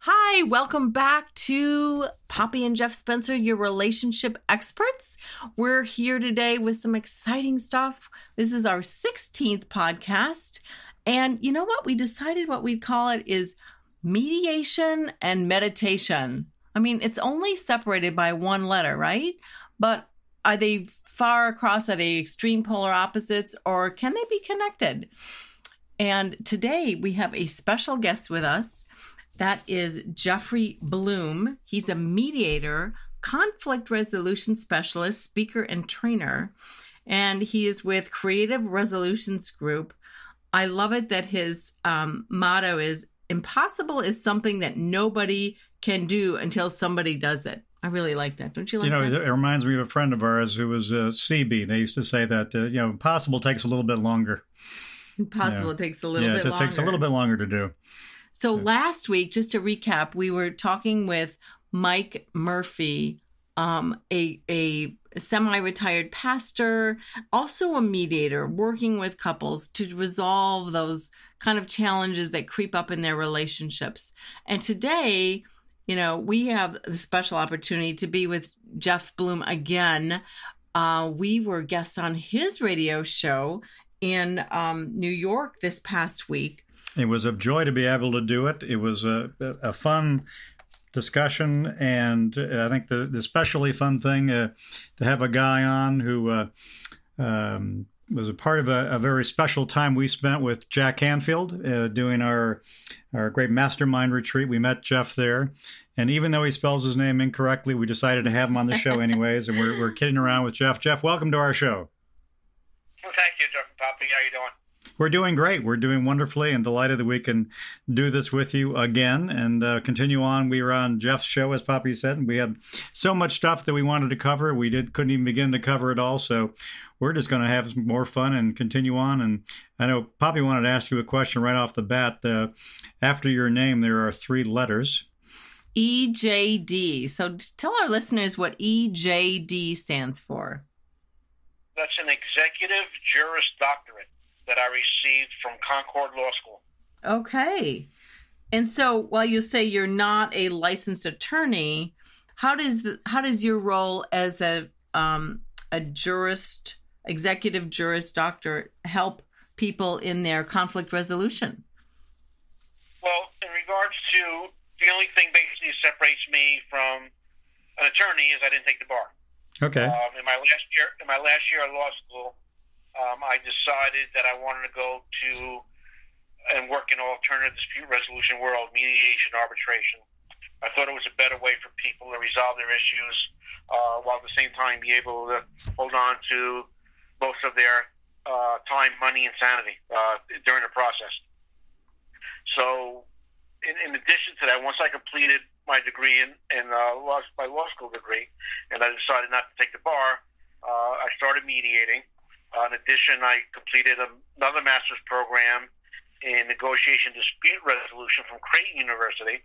Hi, welcome back to Poppy and Jeff Spencer, your relationship experts. We're here today with some exciting stuff. This is our 16th podcast. And you know what? We decided what we'd call it is mediation and meditation. I mean, it's only separated by one letter, right? But are they far across? Are they extreme polar opposites, or can they be connected? And today we have a special guest with us. That is Jeffrey Bloom. He's a mediator, conflict resolution specialist, speaker, and trainer. And he is with Creative Resolutions Group. I love it that his motto is, impossible is something that nobody can do until somebody does it. I really like that. Don't you like that? It reminds me of a friend of ours who was CB. They used to say that, impossible takes a little bit longer. Impossible takes a little bit longer. Yeah, it just takes a little bit longer to do. So last week, just to recap, we were talking with Mike Murphy, a semi-retired pastor, also a mediator, working with couples to resolve those kind of challenges that creep up in their relationships. And today, we have the special opportunity to be with Jeff Bloom again. We were guests on his radio show in New York this past week. It was a joy to be able to do it. It was a fun discussion, and I think the especially fun thing to have a guy on who was a part of a very special time we spent with Jack Canfield doing our great mastermind retreat. We met Jeff there, and even though he spells his name incorrectly, we decided to have him on the show anyways, and we're kidding around with Jeff. Jeff, welcome to our show. Well, thank you, Jeff and Poppy. How you doing? We're doing great. We're doing wonderfully, and delighted that we can do this with you again and continue on. We were on Jeff's show, as Poppy said, and we had so much stuff that we wanted to cover. We couldn't even begin to cover it all, so we're just going to have some more fun and continue on. And I know Poppy wanted to ask you a question right off the bat. After your name, there are 3 letters. EJD. So tell our listeners what EJD stands for. That's an executive juris doctorate that I received from Concord Law School. Okay. And so while you say you're not a licensed attorney, how does your role as a executive juris doctor help people in their conflict resolution? Well, in regards to, the only thing basically separates me from an attorney is I didn't take the bar. Okay. In my last year at law school, I decided that I wanted to go to and work in alternative dispute resolution world, mediation, arbitration. I thought it was a better way for people to resolve their issues while at the same time be able to hold on to most of their time, money, and sanity during the process. So in addition to that, once I completed my degree my law school degree, and I decided not to take the bar, I started mediating. In addition, I completed another master's program in negotiation dispute resolution from Creighton University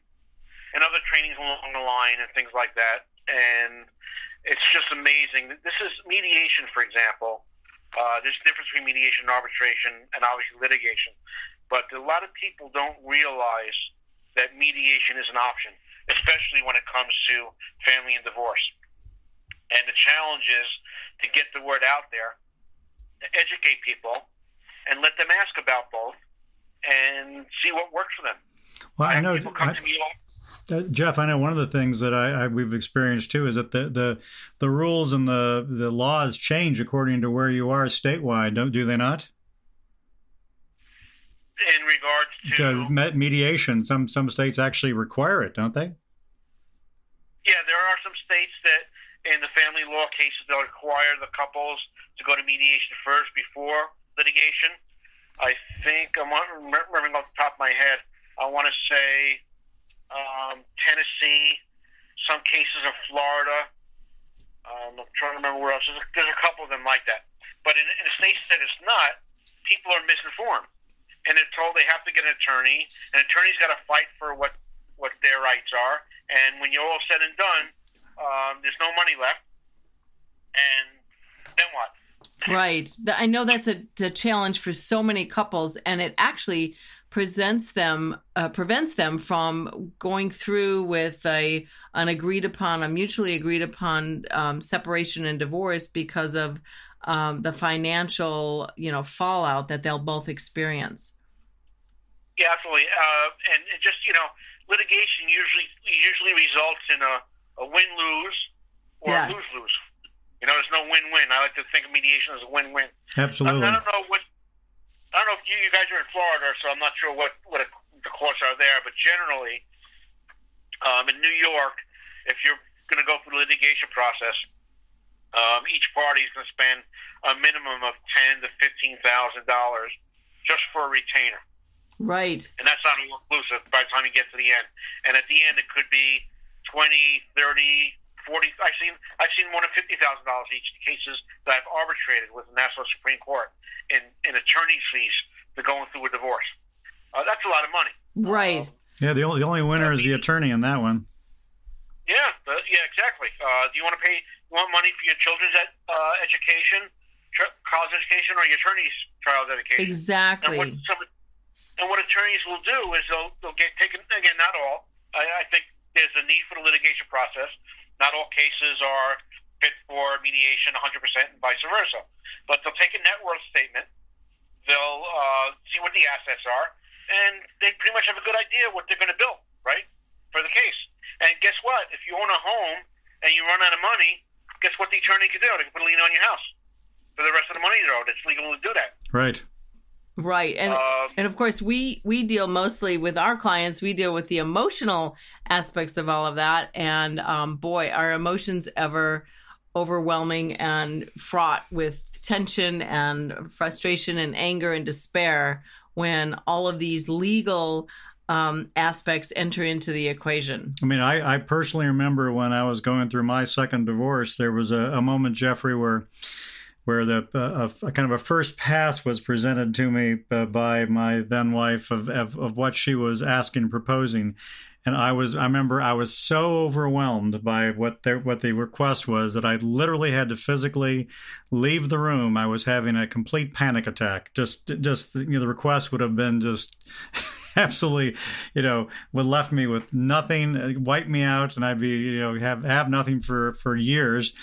and other trainings along the line and things like that. And it's just amazing. This is mediation, for example. There's a difference between mediation and arbitration and obviously litigation. But a lot of people don't realize that mediation is an option, especially when it comes to family and divorce. And the challenge is to get the word out there, to educate people, and let them ask about both and see what works for them. Well, I know, people come to me Jeff, I know one of the things that we've experienced too is that the rules and the laws change according to where you are statewide, do they not? In regards to mediation, some states actually require it, don't they? Yeah, there are some states that in the family law cases they'll require the couples to go to mediation first before litigation. I think, I'm remembering off the top of my head, I want to say Tennessee, some cases of Florida. I'm trying to remember where else. There's a couple of them like that. But in the states that it's not, people are misinformed. And they're told they have to get an attorney. An attorney's got to fight for what their rights are. And when you're all said and done, there's no money left. And then what? Right. I know that's a challenge for so many couples, and it actually prevents them from going through with a mutually agreed upon separation and divorce because of the financial, fallout that they'll both experience. Yeah, absolutely. And just, litigation usually results in a win-lose or a lose-lose. There's no win-win. I like to think of mediation as a win-win. Absolutely. I don't know if you guys are in Florida, so I'm not sure what the courts are there, but generally, in New York, if you're going to go through the litigation process, each party is going to spend a minimum of $10,000 to $15,000 just for a retainer. Right. And that's not inclusive by the time you get to the end. And at the end, it could be 20, 30, 40. I've seen more than $50,000 each in cases that I've arbitrated with the National Supreme Court in attorney fees for going through a divorce. That's a lot of money. Right. Yeah, the only winner is the attorney in that one. Yeah, exactly. Do you want to pay? You want money for your children's education, college education, or your attorney's trial education? Exactly. And what attorneys will do is they'll get taken, again, not all. I think there's a need for the litigation process. Not all cases are fit for mediation 100% and vice versa. But they'll take a net worth statement. They'll see what the assets are. And they pretty much have a good idea what they're going to bill, right, for the case. And guess what? If you own a home and you run out of money, guess what the attorney can do? They can put a lien on your house for the rest of the money you're owed. It's legal to do that. Right. Right. And of course, we deal mostly with our clients. We deal with the emotional aspects of all of that. And boy, our emotions ever overwhelming and fraught with tension and frustration and anger and despair when all of these legal aspects enter into the equation. I mean, I personally remember when I was going through my second divorce, there was a moment, Jeffrey, where the kind of a first pass was presented to me by my then wife of what she was asking and proposing, and I remember I was so overwhelmed by what the request was that I literally had to physically leave the room. I was having a complete panic attack. Just the request would have been just absolutely, would left me with nothing, wiped me out, and I'd be have nothing for years.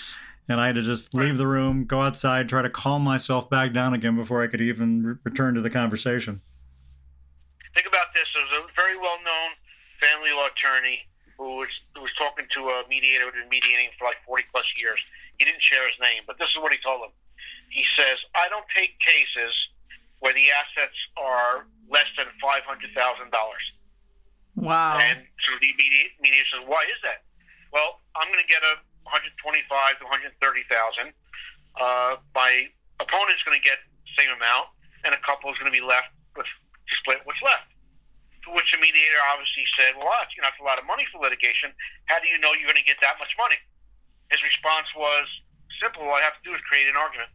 And I had to just leave the room, go outside, try to calm myself back down again before I could even return to the conversation. Think about this. There's a very well-known family law attorney who was talking to a mediator who had been mediating for like 40-plus years. He didn't share his name, but this is what he told him. He says, I don't take cases where the assets are less than $500,000. Wow. And so the mediator says, why is that? Well, I'm going to get a $125,000 to $130,000. My opponent's going to get the same amount, and a couple is going to be left to split what's left. To which the mediator obviously said, well, that's a lot of money for litigation. How do you know you're going to get that much money? His response was simple. All I have to do is create an argument.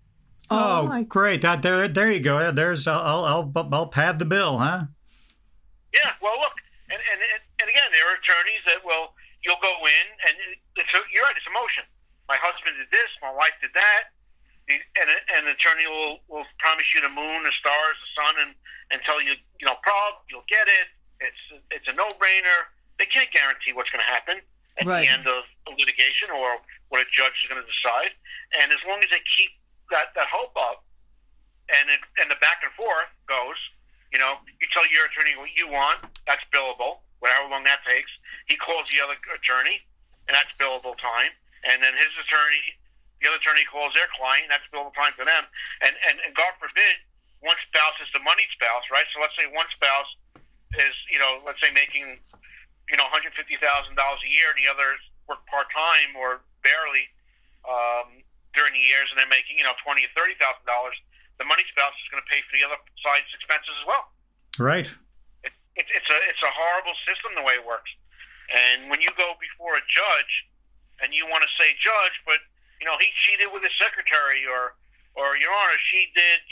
Oh, great! That there you go. There's I'll pad the bill, huh? Yeah. Well, look, and again, there are attorneys that you'll go in, and you're right, it's emotion. My husband did this, my wife did that, and an attorney will promise you the moon, the stars, the sun, and tell you, you'll get it. It's a no-brainer. They can't guarantee what's going to happen at the end of litigation or what a judge is going to decide. And as long as they keep that hope up, and the back and forth goes, you tell your attorney what you want, that's billable, however long that takes. He calls the other attorney, and that's billable time. And then the other attorney calls their client, and that's billable time for them. And God forbid, one spouse is the money spouse, right? So let's say one spouse is, let's say making, $150,000 a year, and the others work part-time or barely during the years, and they're making, $20,000 or $30,000. The money spouse is going to pay for the other side's expenses as well. Right. It's a horrible system the way it works. And when you go before a judge and you want to say judge, but he cheated with his secretary, or Your Honor, she did,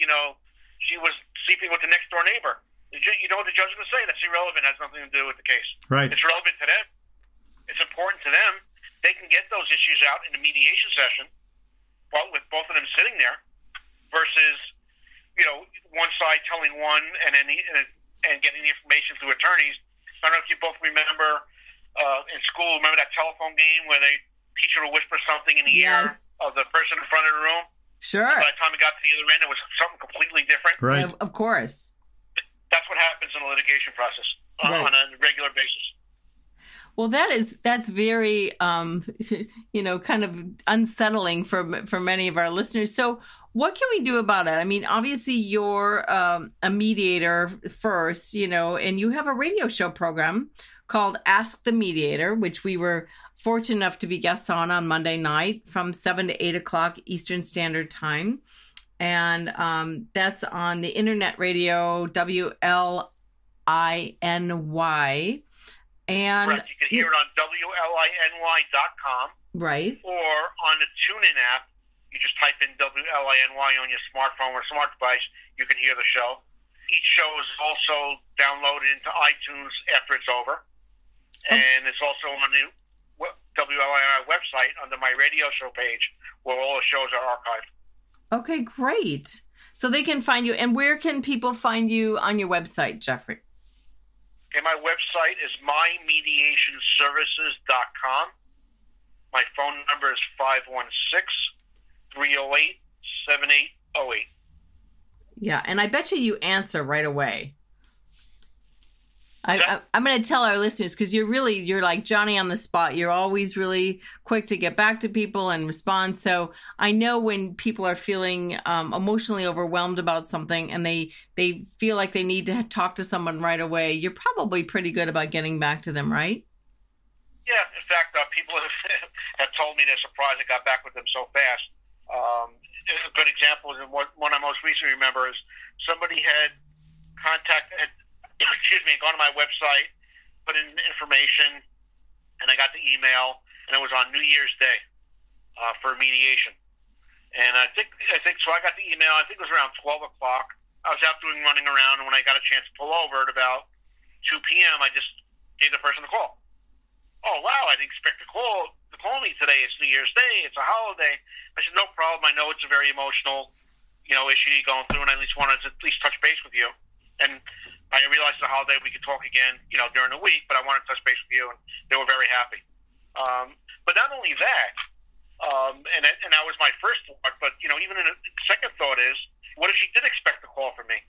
she was sleeping with the next door neighbor. You know what the judge is going to say? That's irrelevant. It has nothing to do with the case. Right. It's relevant to them. It's important to them. They can get those issues out in a mediation session, with both of them sitting there, versus one side telling one and then and getting the information through attorneys. I don't know if you both remember in school, remember that telephone game where the teacher would whisper something in the ear of the person in front of the room? Sure. And by the time it got to the other end, it was something completely different. Right. Yeah, of course. That's what happens in the litigation process on a regular basis. Well, that's very, kind of unsettling for many of our listeners. So what can we do about it? I mean, obviously you're a mediator first, and you have a radio show program called Ask the Mediator, which we were fortunate enough to be guests on Monday night from 7 to 8 o'clock Eastern Standard Time. And that's on the internet radio, WLINY. And correct. You can hear it on WLINY.com. Right. Or on the TuneIn app. You just type in WLINY on your smartphone or smart device. You can hear the show. Each show is also downloaded into iTunes after it's over. And it's also on the WLINY website under my radio show page where all the shows are archived. Okay, great. So they can find you. And where can people find you on your website, Jeffrey? Okay, my website is mymediationservices.com. My phone number is 516-308-7808. Yeah, and I bet you answer right away. I'm going to tell our listeners, because you're like Johnny on the spot. You're always really quick to get back to people and respond. So I know when people are feeling emotionally overwhelmed about something and they feel like they need to talk to someone right away, you're probably pretty good about getting back to them, right? Yeah. In fact, people have told me they're surprised I got back with them so fast. A good example is one I most recently remember is somebody had contacted, gone to my website, put in information, and I got the email, and it was on New Year's Day for mediation. And I think so. I got the email. I think it was around 12 o'clock. I was out running around, and when I got a chance to pull over at about 2 p.m., I just gave the person a call. Oh wow! I didn't expect to call me today. It's New Year's Day. It's a holiday. I said, no problem. I know it's a very emotional, issue you're going through, and I at least wanted to touch base with you. And I realized it's a holiday. We could talk again, during the week, but I wanted to touch base with you, and they were very happy. But not only that, and that was my first thought, but, even in a second thought is, what if she did expect a call from me?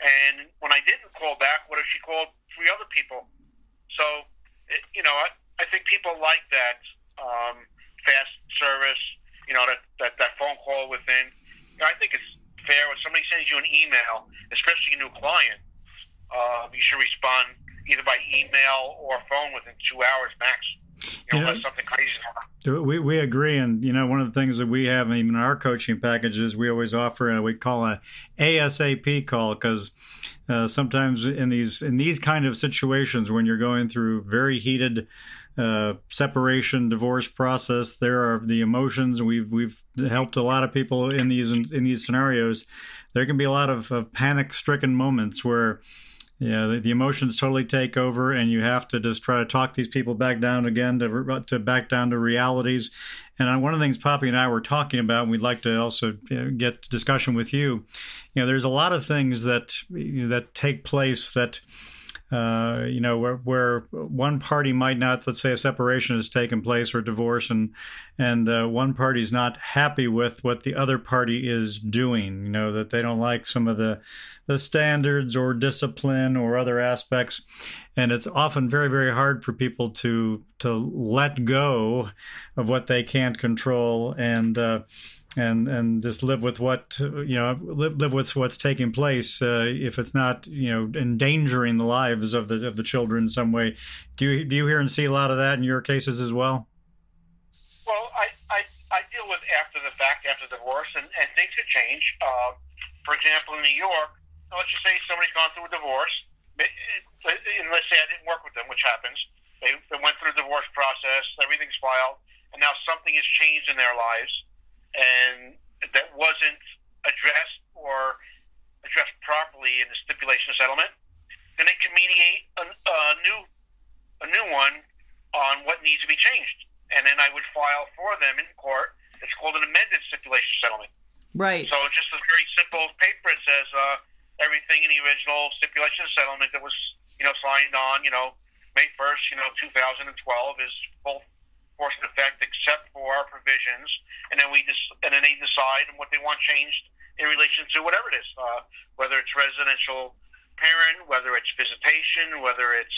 And when I didn't call back, what if she called 3 other people? So, I think people like that fast service, that phone call within. I think it's fair when somebody sends you an email, especially a new client, you should respond either by email or phone within 2 hours max. Unless something crazy happens. We agree, and one of the things that we have even in our coaching packages, we always offer we call a ASAP call, because sometimes in these kind of situations when you're going through very heated separation, divorce process, there are the emotions. We've helped a lot of people in these scenarios. There can be a lot of panic-stricken moments where the emotions totally take over, and you have to just try to talk these people back down again to back down to realities. And one of the things Poppy and I were talking about, and we'd like to also get discussion with you. There's a lot of things that take place that where one party might not, let's say a separation has taken place or divorce, and one party's not happy with what the other party is doing, that they don't like some of the standards or discipline or other aspects. And it's often very, very hard for people to let go of what they can't control and just live with live with what's taking place if it's not endangering the lives of the children in some way. Do you hear and see a lot of that in your cases as well? Well, I deal with after the fact, after divorce, and things could change. For example, in New York, let's just say somebody's gone through a divorce, and let's say I didn't work with them, which happens. They went through the divorce process, everything's filed, and now something has changed in their lives, and that wasn't addressed or addressed properly in the stipulation of settlement. Then they can mediate a new one on what needs to be changed, and then I would file for them in court. It's called an amended stipulation settlement. Right. So it's just a very simple paper. It says, everything in the original stipulation of settlement that was, signed on, May 1st, 2012 is full force in effect except for our provisions, and then they decide what they want changed in relation to whatever it is, whether it's residential parent, whether it's visitation, whether it's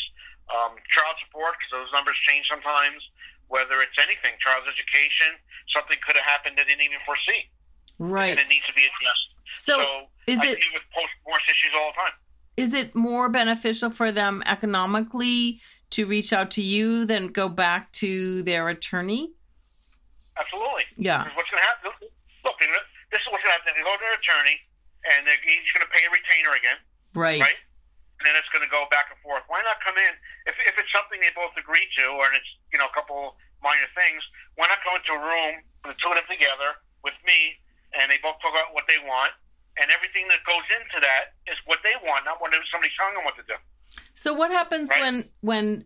child support, because those numbers change sometimes, whether it's anything, child's education, something could have happened that they didn't even foresee. Right. And it needs to be addressed. So I deal with post-divorce issues all the time. Is it more beneficial for them economically to reach out to you than go back to their attorney? Absolutely. Yeah. Because what's going to happen, look, this is what's going to happen. They go to their attorney, and he's going to pay a retainer again. Right. Right? And then it's going to go back and forth. Why not come in? If it's something they both agree to, or it's, a couple minor things, why not come into a room, the two of them together, with me, and they both talk about what they want, and everything that goes into that is what they want, not when somebody's telling them what to do. So what happens when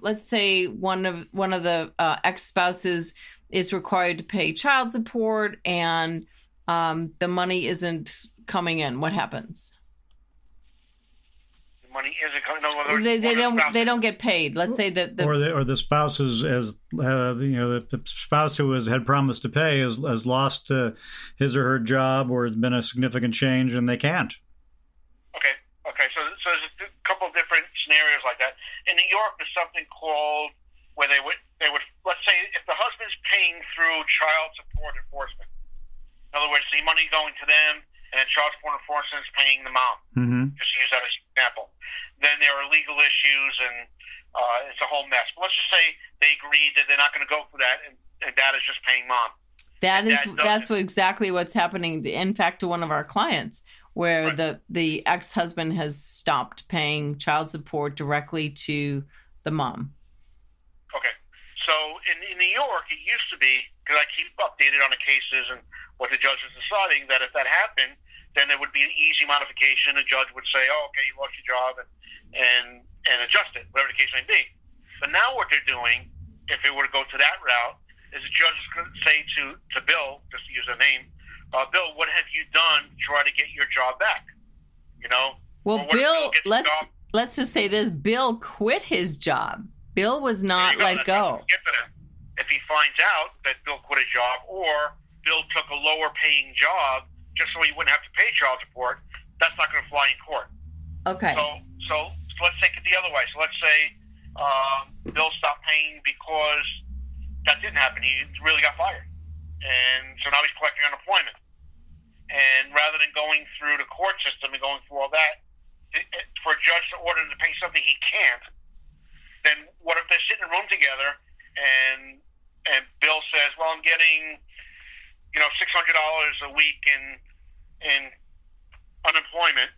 let's say one of the ex-spouses is required to pay child support and the money isn't coming in? What happens? The money isn't coming. No, they don't get paid. Let's say that or the spouse the spouse who had promised to pay has lost his or her job, or has been a significant change and they can't. Okay. So there's a couple of different scenarios like that. In New York, there's something called where they would let's say if the husband's paying through child support enforcement. In other words, the money going to them, and then child support enforcement is paying the mom. Mm-hmm. Just to use that as an example. Then there are legal issues, and it's a whole mess. But let's just say they agreed that they're not going to go through that, and dad is just paying mom. That's exactly what's happening. In fact, to one of our clients, where the ex-husband has stopped paying child support directly to the mom. Okay. So in New York, it used to be, because I keep updated on the cases and what the judge is deciding, that if that happened, then there would be an easy modification. The judge would say, "Oh, okay, you lost your job," and adjust it, whatever the case may be. But now what they're doing, if it were to go to that route, is the judge is going to say to Bill, just to use a name, Bill, what have you done to try to get your job back? Well, Bill, let's just say this: Bill quit his job. Bill was not let go. If he finds out that Bill quit his job, or Bill took a lower paying job just so he wouldn't have to pay child support, that's not going to fly in court. Okay. So let's take it the other way. So let's say Bill stopped paying because that didn't happen. He really got fired. And so now he's collecting unemployment. And rather than going through the court system and going through all that, for a judge to order him to pay something he can't, then what if they're sitting in a room together and Bill says, "Well, I'm getting $600 a week in unemployment,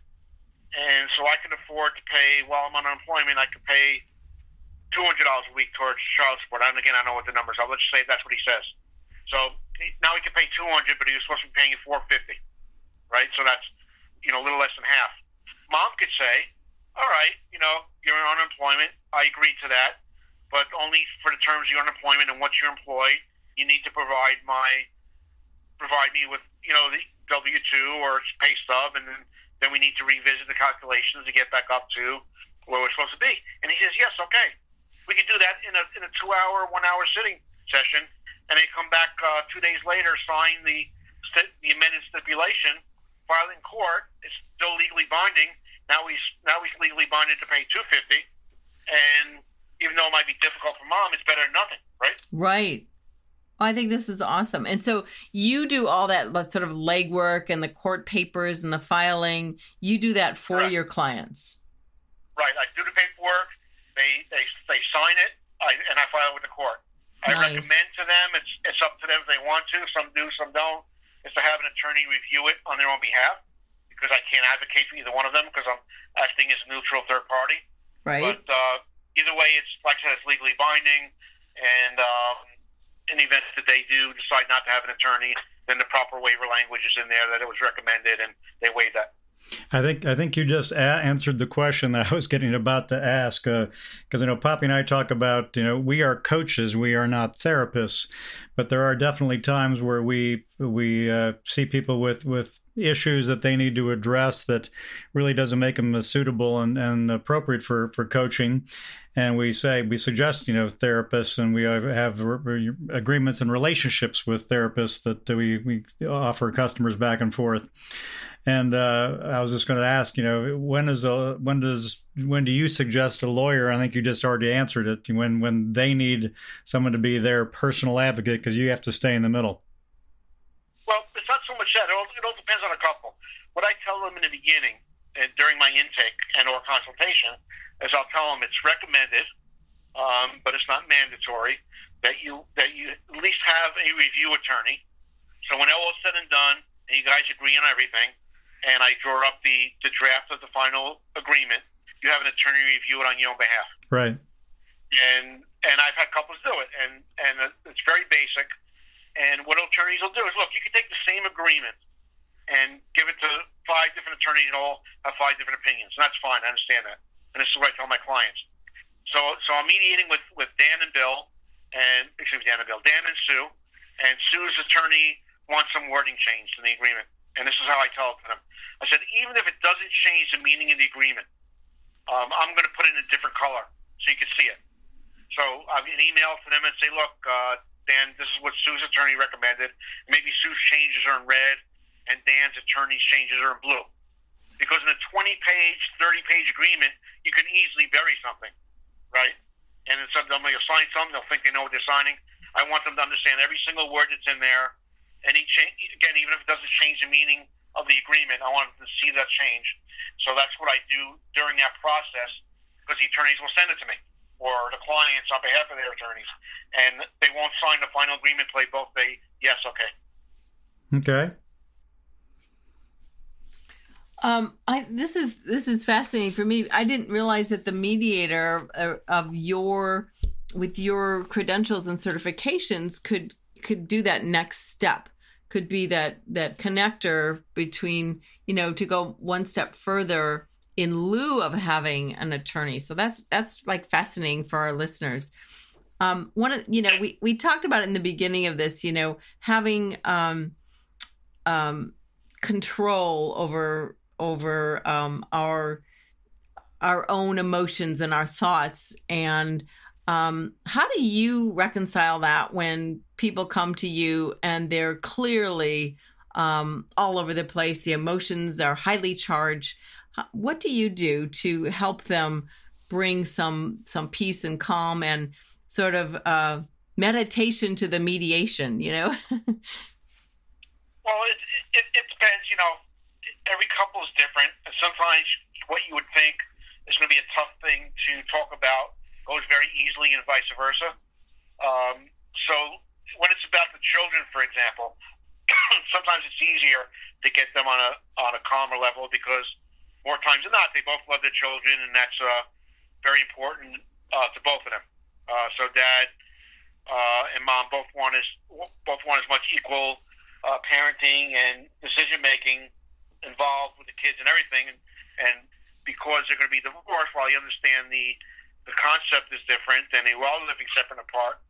and so I can afford to pay, while I'm on unemployment, I could pay $200 a week towards child support." And again, I don't know what the numbers are. Let's just say that's what he says. So now he can pay $200, but he was supposed to be paying you $450, right? So that's a little less than half. Mom could say, "All right, you're on unemployment. I agree to that, but only for the terms of your unemployment, and once you're employed, you need to provide me with the W-2 or pay stub, and then we need to revisit the calculations to get back up to where we're supposed to be." And he says, "Yes, okay, we could do that in a 2-hour, 1-hour sitting session." And they come back 2 days later, sign the amended stipulation, file in court. It's still legally binding. Now he's legally binded to pay $250, and even though it might be difficult for mom, it's better than nothing, right? Right. I think this is awesome. And so you do all that sort of legwork and the court papers and the filing. You do that for your clients. Right. I do the paperwork. They sign it, and I file it with the court. Nice. I recommend to them. It's up to them if they want to. Some do, some don't. Is to have an attorney review it on their own behalf, because I can't advocate for either one of them because I'm acting as a neutral third party. Right. But either way, it's like I said, it's legally binding, and in the event that they do decide not to have an attorney, then the proper waiver language is in there that it was recommended, and they waive that. I think you just answered the question that I was getting about to ask, because Poppy and I talk about, we are coaches, we are not therapists, but there are definitely times where we see people with issues that they need to address that really doesn't make them suitable and appropriate for coaching. And we suggest, therapists, and we have agreements and relationships with therapists that we offer customers back and forth. And I was just going to ask, when do you suggest a lawyer? I think you just already answered it. When they need someone to be their personal advocate, because you have to stay in the middle. Well, it's not so much that. It all depends on a couple. What I tell them in the beginning and during my intake and or consultation is I'll tell them it's recommended, but it's not mandatory, that you at least have a review attorney. So when all is said and done, and you guys agree on everything, and I draw up the draft of the final agreement, you have an attorney review it on your own behalf. Right. And I've had couples do it, and it's very basic. And what attorneys will do is, look, you can take the same agreement and give it to 5 different attorneys and all have 5 different opinions. And that's fine. I understand that. And this is what I tell my clients. So I'm mediating with Dan and Bill, Dan and Sue. And Sue's attorney wants some wording changed in the agreement. And this is how I tell it to them. I said, even if it doesn't change the meaning of the agreement, I'm going to put it in a different color so you can see it. So I'll an email to them and say, look, Dan, this is what Sue's attorney recommended. Maybe Sue's changes are in red and Dan's attorney's changes are in blue. Because in a 20-page, 30-page agreement, you can easily bury something, right? And then they'll sign something, they'll think they know what they're signing. I want them to understand every single word that's in there. Again, even if it doesn't change the meaning of the agreement, I want them to see that change. So that's what I do during that process, because the attorneys will send it to me, or the clients on behalf of their attorneys, and they won't sign the final agreement till they both say, yes, okay. Okay. This is fascinating for me. I didn't realize that the mediator with your credentials and certifications could do that next step. Could be that connector between, to go one step further in lieu of having an attorney. So that's like fascinating for our listeners. We talked about it in the beginning of this, having control over our own emotions and our thoughts. And how do you reconcile that when people come to you and they're clearly all over the place? The emotions are highly charged. What do you do to help them bring some peace and calm and sort of meditation to the mediation, Well, it depends, every couple is different. And sometimes what you would think is going to be a tough thing to talk about goes very easily and vice versa. So when it's about the children, for example, sometimes it's easier to get them on a calmer level because more times than not, they both love their children, and that's very important to both of them. So dad and mom both want as much equal parenting and decision making involved with the kids and everything. And because they're going to be divorced, while you understand the concept is different and they were all living separate and apart,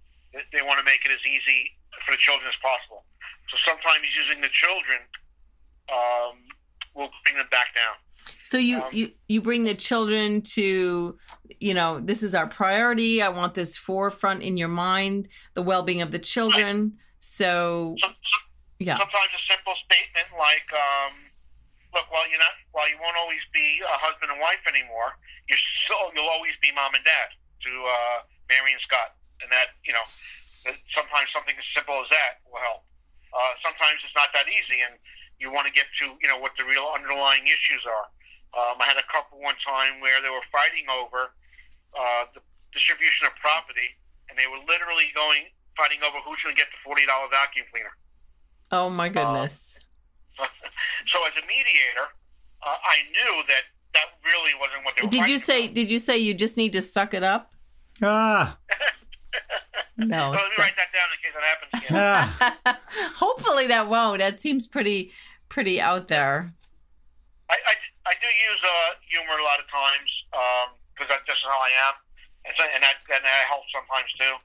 they want to make it as easy for the children as possible. So sometimes using the children will bring them back down. So you bring the children to, this is our priority. I want this forefront in your mind, the well-being of the children. Right. So yeah. Sometimes a simple statement like, look, while you won't always be a husband and wife anymore, you'll always be mom and dad to Mary and Scott. And that, sometimes something as simple as that will help. Sometimes it's not that easy, and you want to get to, what the real underlying issues are. I had a couple one time where they were fighting over the distribution of property, and they were literally fighting over who's going to get the $40 vacuum cleaner. Oh my goodness. So as a mediator, I knew that really wasn't what they were Did you say you just need to suck it up? Ah. No. Let me write that down in case that happens again. Hopefully that won't. That seems pretty out there. I I do use humor a lot of times because that's just how I am, and that helps sometimes too.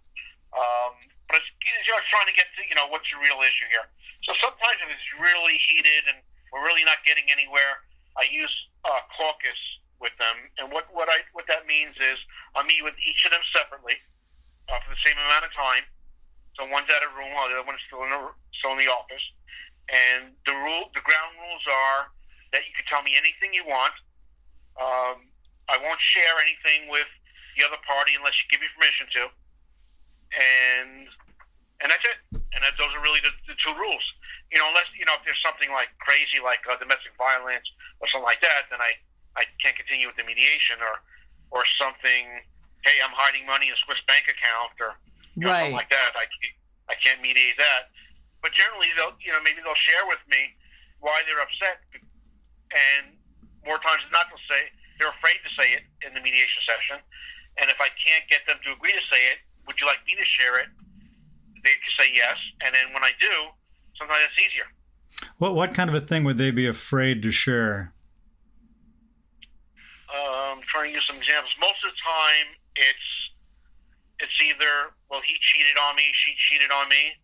But it's trying to get to what's the real issue here. So sometimes if it's really heated and we're really not getting anywhere, I use caucus with them, and what that means is I'll meet with each of them separately for the same amount of time. So one's out of room, while the other one's still in the office. And the ground rules are that you can tell me anything you want. I won't share anything with the other party unless you give me permission to. And that's it. And those are really the two rules. Unless if there's something like crazy like domestic violence or something like that, then I can't continue with the mediation or something. Hey, I'm hiding money in a Swiss bank account or something like that. I can't mediate that. But generally, maybe they'll share with me why they're upset, and more times than not, they're afraid to say it in the mediation session. And if I can't get them to agree to say it, would you like me to share it? They can say yes, and then when I do, sometimes it's easier. What kind of a thing would they be afraid to share? I'm trying to use some examples. Most of the time, it's either, well, he cheated on me, she cheated on me,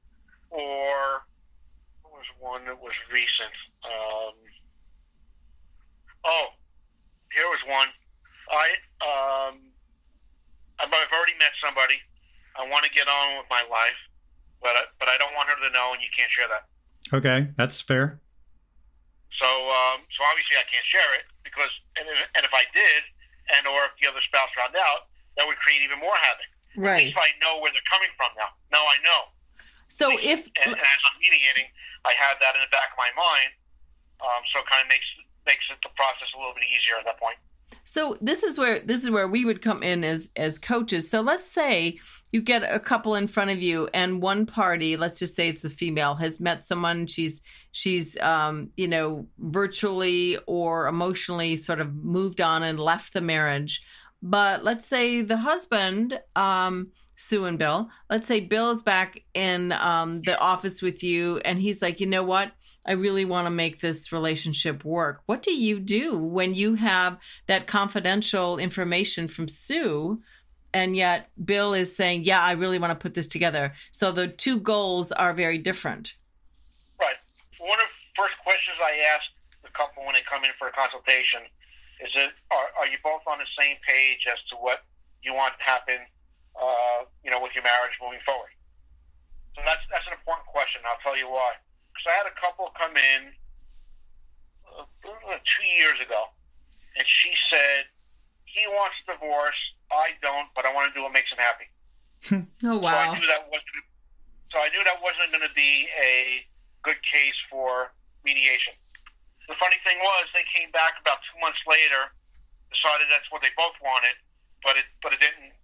or what was one that was recent? Here was one. I've already met somebody. I want to get on with my life, but I don't want her to know, and you can't share that. Okay, that's fair. So obviously I can't share it because, and if I did, or if the other spouse found out, that would create even more havoc. Right. At least I know where they're coming from now. Now I know. So and as I'm mediating, I have that in the back of my mind, so it kind of makes the process a little bit easier at that point. So this is where we would come in as coaches. So let's say you get a couple in front of you, and one party, let's just say it's the female, has met someone. She's virtually or emotionally sort of moved on and left the marriage. But let's say the husband, Sue and Bill, let's say Bill is back in the office with you, and he's like, you know what? I really want to make this relationship work. What do you do when you have that confidential information from Sue, and yet Bill is saying, yeah, I really want to put this together? So the two goals are very different. Right. One of the first questions I ask the couple when they come in for a consultation is, are you both on the same page as to what you want to happen with your marriage moving forward? So that's an important question. I'll tell you why. Because I had a couple come in 2 years ago, and she said, he wants a divorce, I don't, but I want to do what makes him happy. Oh, wow. So I knew that wasn't going to be a good case for mediation. The funny thing was, they came back about 2 months later, decided that's what they both wanted, but it didn't.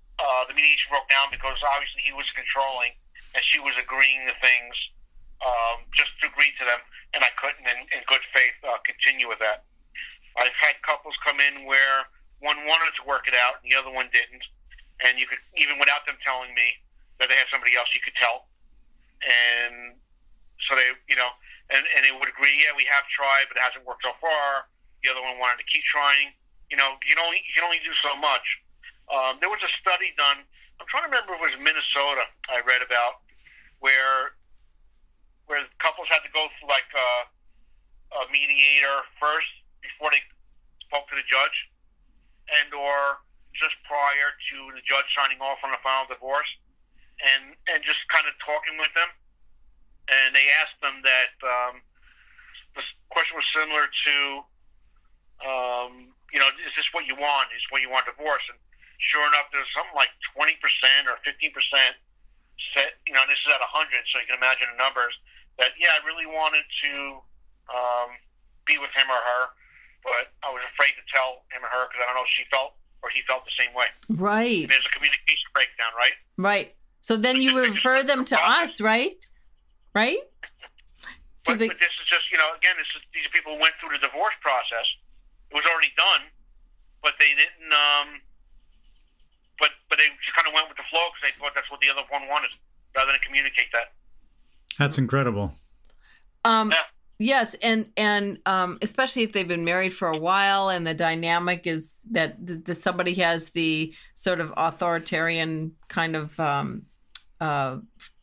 The mediation broke down because obviously he was controlling and she was agreeing to things just to agree to them, and I couldn't, in good faith, continue with that. I've had couples come in where one wanted to work it out and the other one didn't, and you could, even without them telling me that they had somebody else, you could tell. And so they, and they would agree, yeah, we have tried, but it hasn't worked so far. The other one wanted to keep trying. You can only do so much. There was a study done, I'm trying to remember if it was Minnesota I read about, where couples had to go through like a mediator first before they spoke to the judge, and or just prior to the judge signing off on a final divorce, and just kind of talking with them. And they asked them that the question was similar to, is this what you want? Is what you want divorce? And sure enough, there's something like 20% or 15% said, this is at 100, so you can imagine the numbers, that, yeah, I really wanted to be with him or her, but I was afraid to tell him or her because I don't know if she felt or he felt the same way. Right. And there's a communication breakdown, right? Right. So then you refer them to us, right? Right? But this is just, again, these are people who went through the divorce process. It was already done, but they didn't, but they just kind of went with the flow because they thought that's what the other one wanted, rather than communicate that. That's incredible. Yeah. Yes, and especially if they've been married for a while, and the dynamic is that somebody has the sort of authoritarian kind of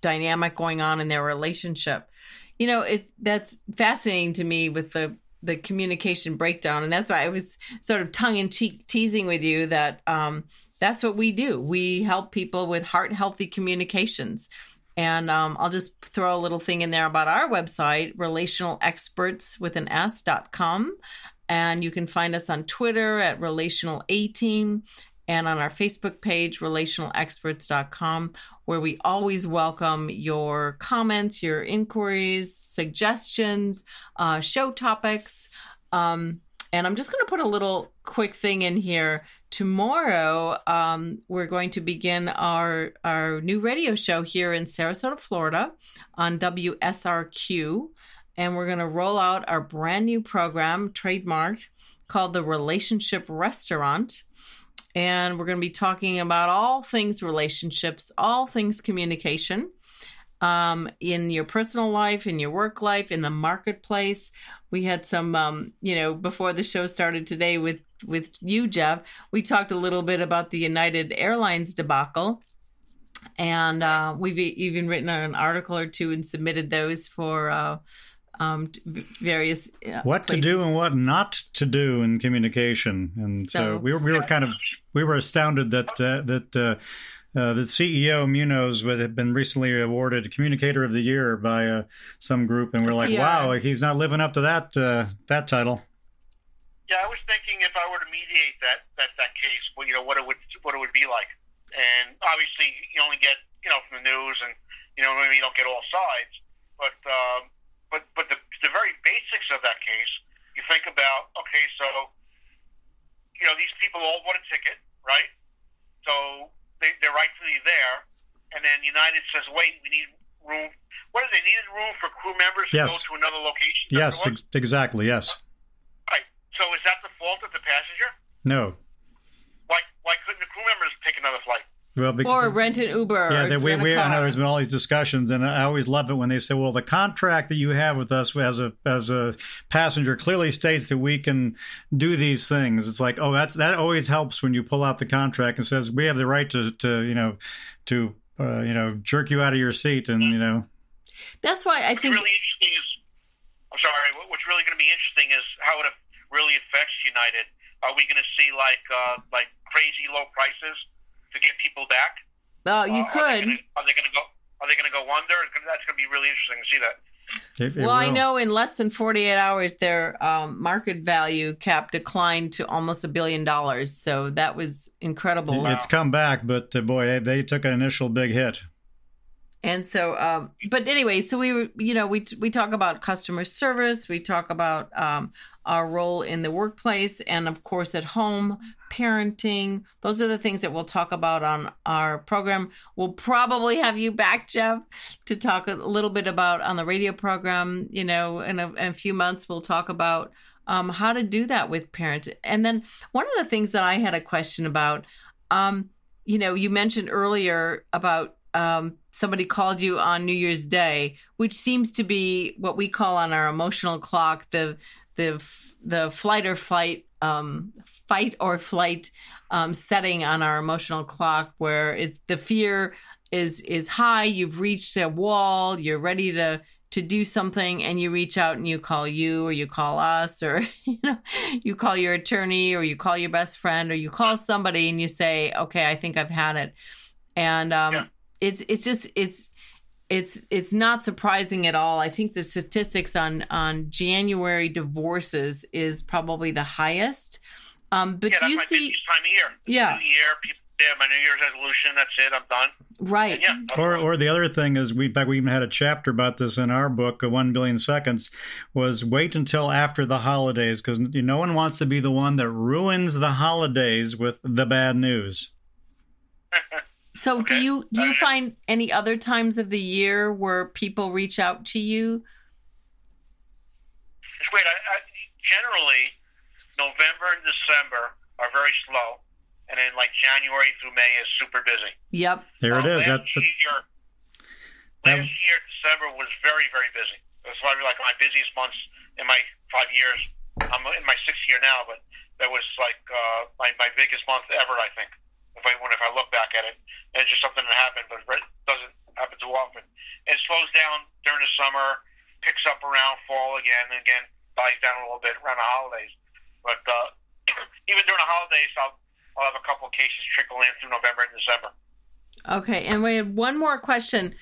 dynamic going on in their relationship. That's fascinating to me with the communication breakdown, and that's why I was sort of tongue in cheek teasing with you that that's what we do. We help people with heart healthy communications. And I'll just throw a little thing in there about our website, relationalexperts.com. And you can find us on Twitter at relational18 and on our Facebook page, relationalexperts.com, where we always welcome your comments, your inquiries, suggestions, show topics. And I'm just going to put a little quick thing in here. Tomorrow, we're going to begin our new radio show here in Sarasota, Florida on WSRQ. And we're going to roll out our brand new program, trademarked, called The Relationship Restaurant. And we're going to be talking about all things relationships, all things communication, in your personal life, in your work life, in the marketplace. We had some, before the show started today with you, Jeff, we talked a little bit about the United Airlines debacle. And we've even written an article or two and submitted those for various what places. To do and what not to do in communication. And so we were astounded that the CEO Munoz had been recently awarded Communicator of the Year by some group, and we're like, wow, he's not living up to that title. Yeah, I was thinking if I were to mediate that case, what it would be like. And obviously, you only get from the news, and you don't get all sides. But the very basics of that case, you think about. Okay, so these people all bought a ticket, right? So they're rightfully there, and then United says, "Wait, we need room." What is they needed room for crew members to go to another location? Yes, exactly. Yes. Right. So is that the fault of the passenger? No. Why couldn't the crew members take another flight? Well, or rent an Uber. Yeah, I know there's been all these discussions, and I always love it when they say, "Well, the contract that you have with us as a passenger clearly states that we can do these things." It's like, oh, that always helps when you pull out the contract and says we have the right to jerk you out of your seat, and That's why I think. What's really interesting is, I'm sorry. What's really going to be interesting is how it really affects United. Are we going to see like crazy low prices to get people back? Oh, you could. Are they going to go under? That's going to be really interesting to see that. I know in less than 48 hours, their market value cap declined to almost $1 billion. So that was incredible. It's come back, but boy, they took an initial big hit. And so, but anyway, so we talk about customer service, we talk about our role in the workplace, and of course at home, parenting. Those are the things that we'll talk about on our program. We'll probably have you back, Jeff, to talk a little bit about on the radio program. In a few months, we'll talk about how to do that with parents. And then one of the things that I had a question about, you mentioned earlier about somebody called you on New Year's Day, which seems to be what we call on our emotional clock the fight or flight setting on our emotional clock, where it's the fear is high. You've reached a wall. You're ready to do something, and you reach out and you call you, or you call us, or you call your attorney, or you call your best friend, or you call somebody and you say, "Okay, I think I've had it," and It's not surprising at all. I think the statistics on January divorces is probably the highest. But do you see? That's my busiest time of year. Yeah. New Year, my New Year's resolution. That's it. I'm done. Right. Or the other thing is, we even had a chapter about this in our book, 1 Billion Seconds, was wait until after the holidays, because no one wants to be the one that ruins the holidays with the bad news. So do you find any other times of the year where people reach out to you? Wait, generally, November and December are very slow, and then like January through May is super busy. Yep. There it is. Last year, December was very, very busy. It was probably like my busiest months in my 5 years. I'm in my 6th year now, but that was like my biggest month ever, I think, if I look back at it. And it's just something that happened, but it doesn't happen too often. It slows down during the summer, picks up around fall again, and again dies down a little bit around the holidays. But even during the holidays, I'll have a couple of cases trickle in through November and December. Okay, and we had one more question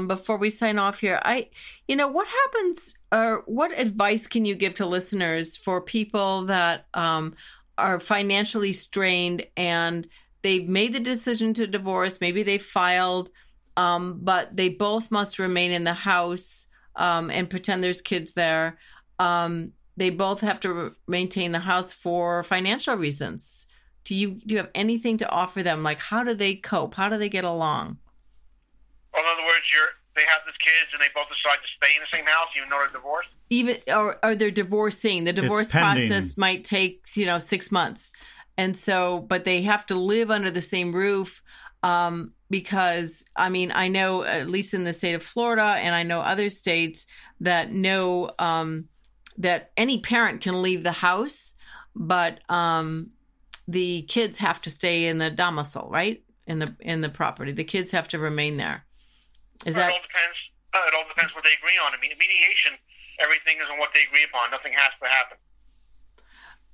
before we sign off here. What happens, or what advice can you give to listeners for people that are financially strained and they've made the decision to divorce? Maybe they filed, but they both must remain in the house and pretend there's kids there. They both have to maintain the house for financial reasons. Do you have anything to offer them? Like, how do they cope? How do they get along? Well, in other words, they have these kids and they both decide to stay in the same house even though they're divorced? Or they're divorcing. The divorce process might take, 6 months. And so, but they have to live under the same roof because, I know, at least in the state of Florida, and I know other states that know that any parent can leave the house, but the kids have to stay in the domicile, right? In the property. The kids have to remain there. It all depends. It all depends what they agree on. Mediation, everything is on what they agree upon. Nothing has to happen.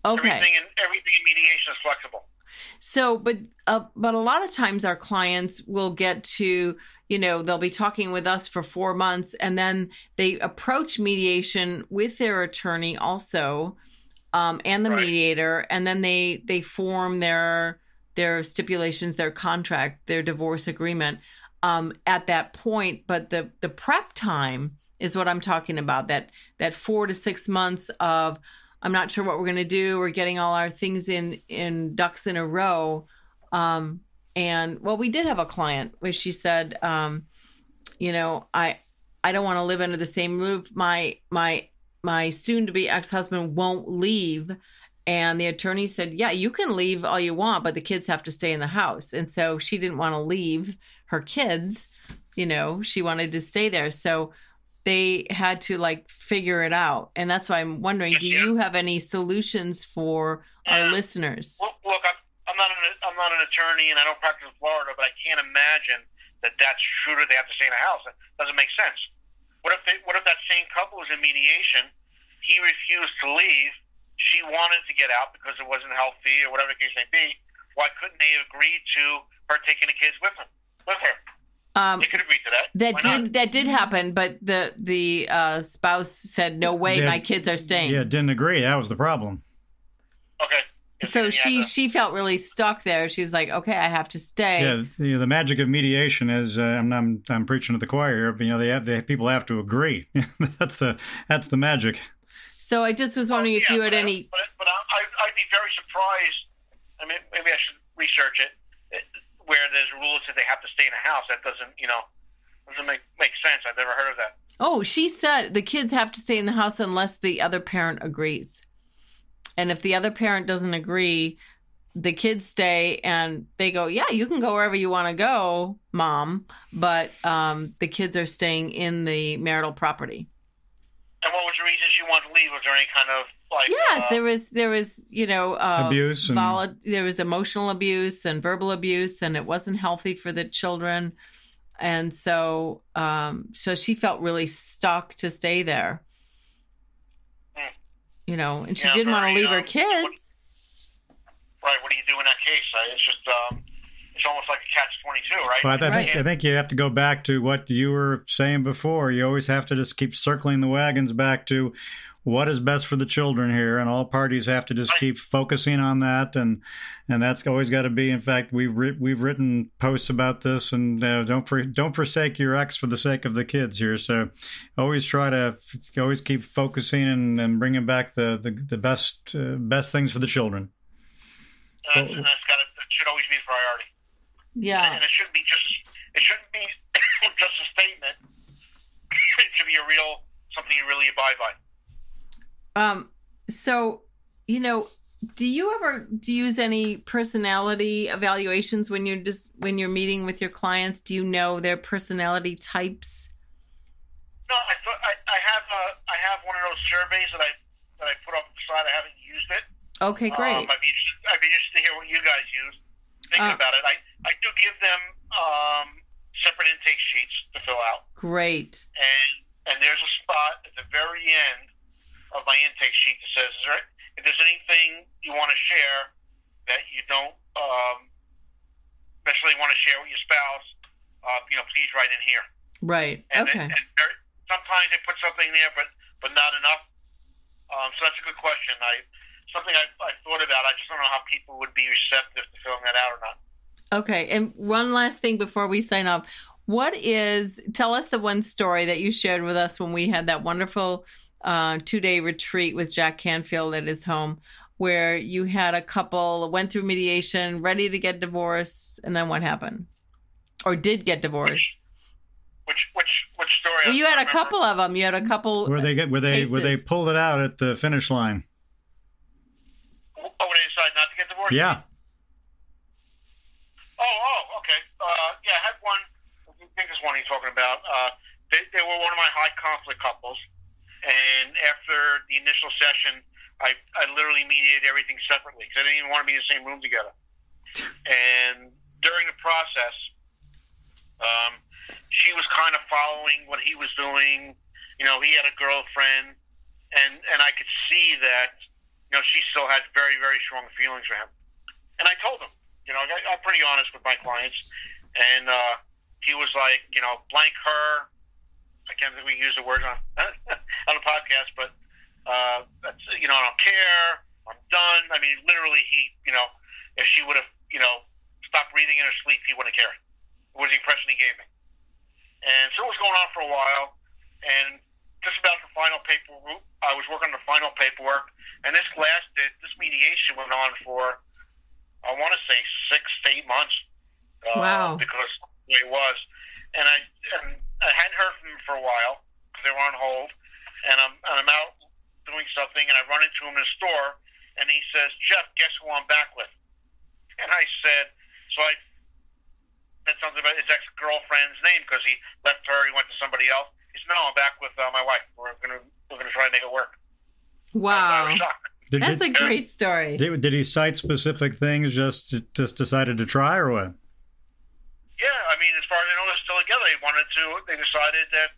Okay. Everything in mediation is flexible. So, but a lot of times our clients will get to, they'll be talking with us for 4 months, and then they approach mediation with their attorney also, and the mediator, and then they form their stipulations, their contract, their divorce agreement at that point. But the prep time is what I'm talking about, that 4 to 6 months of, I'm not sure what we're going to do. We're getting all our things in ducks in a row. And we did have a client where she said, I don't want to live under the same roof. My soon-to-be ex-husband won't leave. And the attorney said, yeah, you can leave all you want, but the kids have to stay in the house. And so she didn't want to leave her kids. She wanted to stay there. So they had to figure it out. And that's why I'm wondering, do you have any solutions for our listeners? Well, look, I'm not an attorney and I don't practice in Florida, but I can't imagine that that's true that they have to stay in the house. It doesn't make sense. What if that same couple was in mediation, he refused to leave, she wanted to get out because it wasn't healthy or whatever the case may be, why couldn't they agree to her taking the kids with her? They could agree to that. That did happen, but the spouse said, "No way, my kids are staying." Yeah, didn't agree. That was the problem. Okay. So she felt really stuck there. She was like, "Okay, I have to stay." Yeah, the magic of mediation is I'm preaching to the choir here. People have to agree. that's the magic. So I just was wondering if you had any. But I'd be very surprised. Maybe I should research it. Where there's rules that they have to stay in a house, that doesn't make sense. I've never heard of that. Oh, she said the kids have to stay in the house unless the other parent agrees. And if the other parent doesn't agree, the kids stay and they go, yeah, you can go wherever you want to go, Mom. But the kids are staying in the marital property. And what was the reason she wanted to leave? Was there any kind of there was abuse, there was emotional abuse and verbal abuse, and it wasn't healthy for the children, and so she felt really stuck to stay there, and she didn't want to leave her kids. Right? What do you do in that case? It's just it's almost like a catch-22, right? Well, I think you have to go back to what you were saying before. You always have to just keep circling the wagons back to what is best for the children here, and all parties have to just keep focusing on that, and that's always got to be. In fact, we've written posts about this, and don't forsake your ex for the sake of the kids here. So always keep focusing and bringing back the best things for the children. That should always be the priority. Yeah, and it shouldn't be just a statement. It should be something you really abide by. So, do you ever use any personality evaluations when you're meeting with your clients? Do you know their personality types? No, I those surveys that I put off the side. I haven't used it. Okay, great. I'd be interested to hear what you guys use. Thinking about it, I do give them separate intake sheets to fill out. Great. And there's a spot at the very end of my intake sheet that says, if there's anything you want to share that you don't necessarily want to share with your spouse, please write in here. Right. Okay. Sometimes they put something there, but not enough. So that's a good question. Something I thought about. I just don't know how people would be receptive to filling that out or not. Okay. And one last thing before we sign off. Tell us the one story that you shared with us when we had that wonderful 2-day retreat with Jack Canfield at his home, where you had a couple went through mediation, ready to get divorced, and then what happened? Or did get divorced? Which story? Well, you had a couple of them. You had a couple where they pulled it out at the finish line. Oh, when they decided not to get divorced? Yeah. Oh, okay. I had one. I think this one you're talking about. They were one of my high conflict couples, and after the initial session, I literally mediated everything separately because I didn't even want to be in the same room together. And during the process, she was kind of following what he was doing. He had a girlfriend, and I could see that, she still had very, very strong feelings for him. And I told him, I'm pretty honest with my clients. And he was like, blank her. I can't think we use the words on on the podcast, but that's, I don't care. I'm done. I mean, literally, he, if she would have, stopped breathing in her sleep, he wouldn't care. It was the impression he gave me. And so it was going on for a while, and just about the final paperwork, I was working on the final paperwork, and this mediation went on for, I want to say 6 to 8 months. Wow. Because it was. And I hadn't heard from him for a while, because they were on hold, and I'm out doing something, and I run into him in the store, and he says, Jeff, guess who I'm back with? And I said, I said something about his ex-girlfriend's name because he left her, he went to somebody else. He said, no, I'm back with my wife. We're gonna try to make it work. Wow. That's a great story. Did he cite specific things, just decided to try, or what? Yeah, I mean, as far as I know, they're still together. They decided that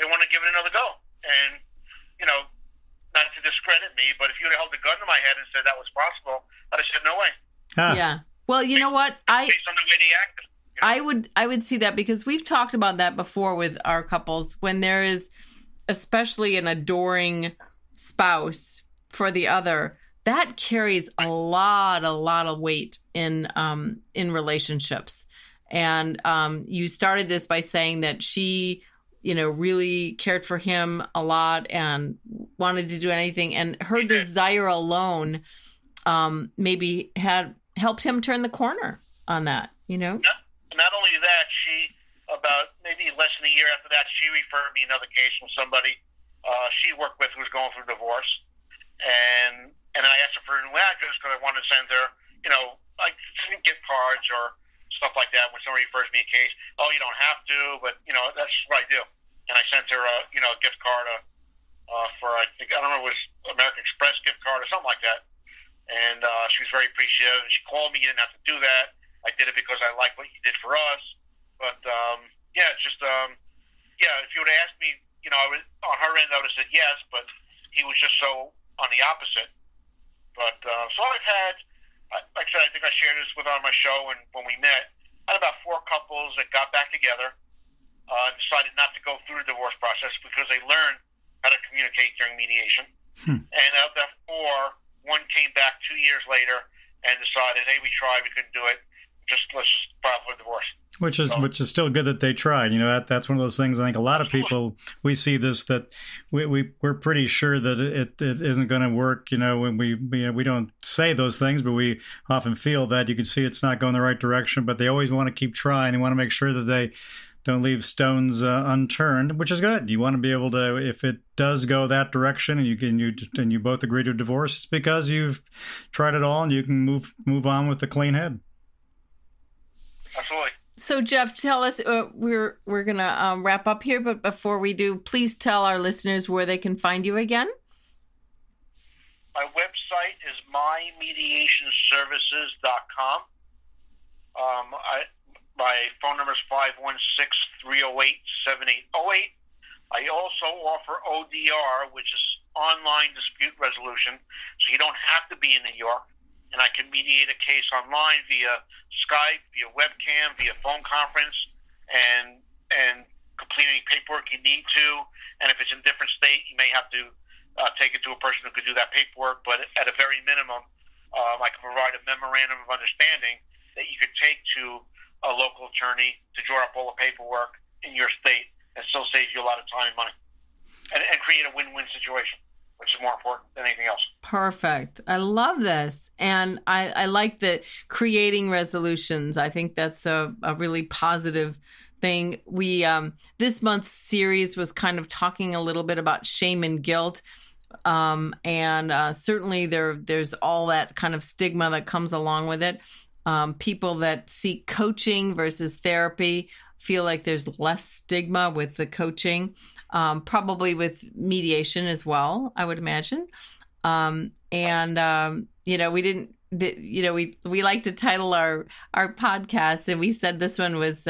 they want to give it another go. And, not to discredit me, but if you would have held a gun to my head and said that was possible, I'd have said, no way. Huh. Yeah. Well, you know what? Based on the way they acted. I would see that because we've talked about that before with our couples, when there is especially an adoring spouse for the other, that carries a lot of weight in relationships. And you started this by saying that she, really cared for him a lot and wanted to do anything, and her desire alone maybe had helped him turn the corner on that. Not only that, she, about maybe less than a year after that, she referred me another case from somebody she worked with who was going through divorce. And I asked her for a new address because I wanted to send her, like gift cards or stuff like that when somebody refers me a case. Oh, you don't have to, but, that's what I do. And I sent her a gift card for, I don't know, it was American Express gift card or something like that. And she was very appreciative. And she called me. You didn't have to do that. I did it because I like what you did for us. But, it's just, if you would have asked me, on her end, I would have said yes, but he was just so on the opposite. But, so I've had, like I said, I think I shared this with on my show, and when we met, I had about 4 couples that got back together, decided not to go through the divorce process because they learned how to communicate during mediation. And of that 4, one came back 2 years later and decided, hey, we tried, we couldn't do it. Let's just file for divorce. Which is still good that they tried. That's one of those things. I think a lot of people, we see this, that we're pretty sure that it isn't going to work. When we don't say those things, but we often feel that you can see it's not going the right direction. But they always want to keep trying. They want to make sure that they don't leave stones unturned, which is good. You want to be able to, if it does go that direction, and you both agree to divorce, it's because you've tried it all, and you can move on with a clean head. Absolutely. So, Jeff, tell us, we're going to wrap up here, but before we do, please tell our listeners where they can find you again. My website is mymediationservices.com. My phone number is 516-308-7808. I also offer ODR, which is online dispute resolution, so you don't have to be in New York. And I can mediate a case online via Skype, via webcam, via phone conference, and complete any paperwork you need to. And if it's in a different state, you may have to take it to a person who could do that paperwork. But at a very minimum, I can provide a memorandum of understanding that you could take to a local attorney to draw up all the paperwork in your state, and still saves you a lot of time and money, and create a win-win situation, which is more important than anything else. Perfect. I love this. And I like the creating resolutions. I think that's a really positive thing. We this month's series was kind of talking a little bit about shame and guilt. And certainly there's all that kind of stigma that comes along with it. People that seek coaching versus therapy feel like there's less stigma with the coaching. Probably with mediation as well, I would imagine. We like to title our podcast, and we said this one was,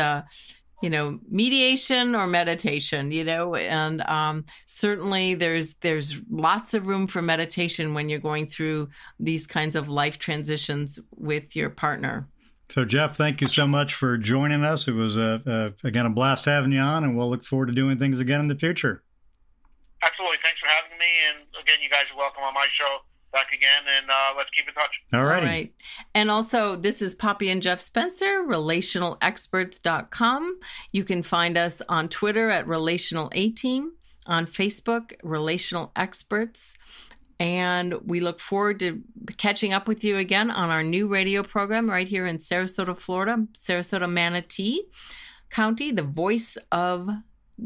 mediation or meditation, and certainly there's lots of room for meditation when you're going through these kinds of life transitions with your partner. So, Jeff, thank you so much for joining us. It was, again, a blast having you on, and we'll look forward to doing things again in the future. Absolutely. Thanks for having me. And, again, you guys are welcome on my show back again, and let's keep in touch. All righty. All right. And also, this is Poppy and Jeff Spencer, relationalexperts.com. You can find us on Twitter at Relational18, on Facebook, Relational Experts. And we look forward to catching up with you again on our new radio program right here in Sarasota, Florida, Sarasota Manatee County, the voice of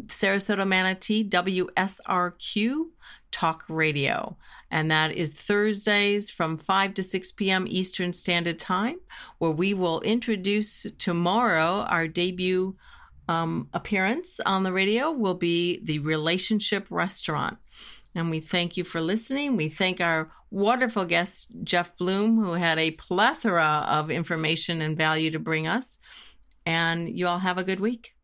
Sarasota Manatee, WSRQ Talk Radio. And that is Thursdays from 5 to 6 p.m. Eastern Standard Time, where we will introduce tomorrow our debut appearance on the radio will be the Relationship Restaurant. And we thank you for listening. We thank our wonderful guest, Jeff Bloom, who had a plethora of information and value to bring us. And you all have a good week.